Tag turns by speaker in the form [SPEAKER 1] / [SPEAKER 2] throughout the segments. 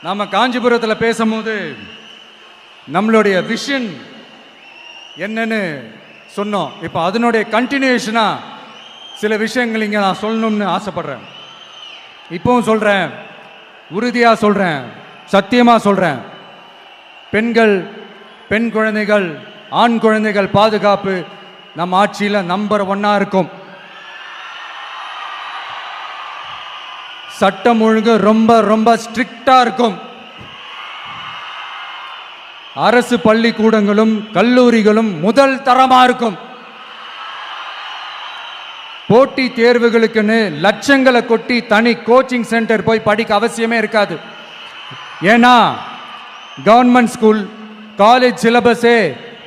[SPEAKER 1] நாம காஞ்சிபுரத்தில் பேசும்போது நம்மளுடைய விஷன் என்னன்னு சொன்னோம். இப்போ அதனுடைய கண்டினியூஷனா சில விஷயங்கள் இங்கே நான் சொல்லணும்னு ஆசைப்படுறேன். இப்பவும் சொல்கிறேன், உறுதியாக சொல்கிறேன், சத்தியமாக சொல்கிறேன். பெண்கள், பெண் குழந்தைகள், ஆண் குழந்தைகள் பாதுகாப்பு நம்ம ஆட்சியில் நம்பர் 1 இருக்கும். சட்டம் ஒழுங்கு ரொம்ப ரொம்ப ஸ்ட்ரிக்டா இருக்கும். அரசு பள்ளிக்கூடங்களும் கல்லூரிகளும் முதல் தரமா இருக்கும். போட்டி தேர்வுகளுக்குன்னு லட்சங்களை கொட்டி தனி கோச்சிங் சென்டர் போய் படிக்க அவசியமே இருக்காது. ஏன்னா கவர்மெண்ட் ஸ்கூல், காலேஜ் சிலபஸே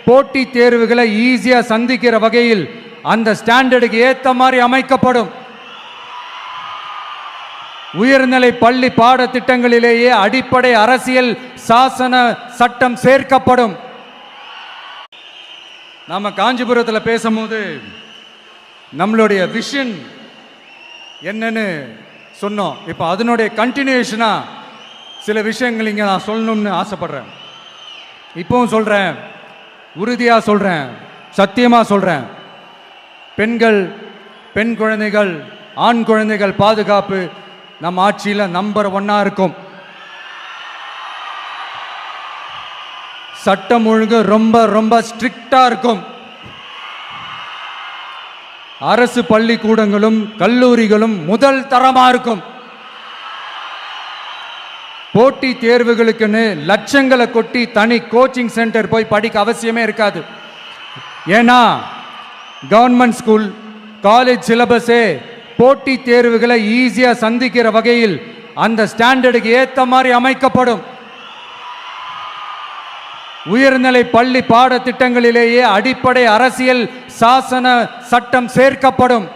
[SPEAKER 1] போட்டி தேர்வுகளை ஈஸியா சந்திக்கிற வகையில் அந்த ஸ்டாண்டர்டுக்கு ஏத்த மாதிரி அமைக்கப்படும். உயர்நிலை பள்ளி பாடத்திட்டங்களிலேயே அடிப்படை அரசியல் சாசன சட்டம் சேர்க்கப்படும். நாம காஞ்சிபுரத்தில் பேசும்போது நம்மளுடைய விஷன் என்னன்னு சொன்னோம். இப்போ அதனுடைய கண்டினியூஷனா சில விஷயங்கள் இங்கே நான் சொல்லணும்னு ஆசைப்படுறேன். இப்பவும் சொல்கிறேன், உறுதியாக சொல்கிறேன், சத்தியமாக சொல்கிறேன். பெண்கள், பெண் குழந்தைகள், ஆண் குழந்தைகள் பாதுகாப்பு நம்ம ஆட்சியில் நம்பர் 1 இருக்கும். சட்டம் ஒழுங்கு ரொம்ப ரொம்ப ஸ்ட்ரிக்டா இருக்கும். அரசு பள்ளிக்கூடங்களும் கல்லூரிகளும் முதல் தரமா இருக்கும். போட்டி தேர்வுகளுக்குன்னு லட்சங்களை கொட்டி தனி கோச்சிங் சென்டர் போய் படிக்க அவசியமே இருக்காது. ஏன்னா கவர்மெண்ட் ஸ்கூல், காலேஜ் சிலபஸே போட்டி தேர்வுகளை ஈஸியா சந்திக்கிற வகையில் அந்த ஸ்டாண்டர்டுக்கு ஏத்த மாதிரி அமைக்கப்படும். உயர்நிலை பள்ளி பாடத்திட்டங்களிலேயே அடிப்படை அரசியல் சாசன சட்டம் சேர்க்கப்படும்.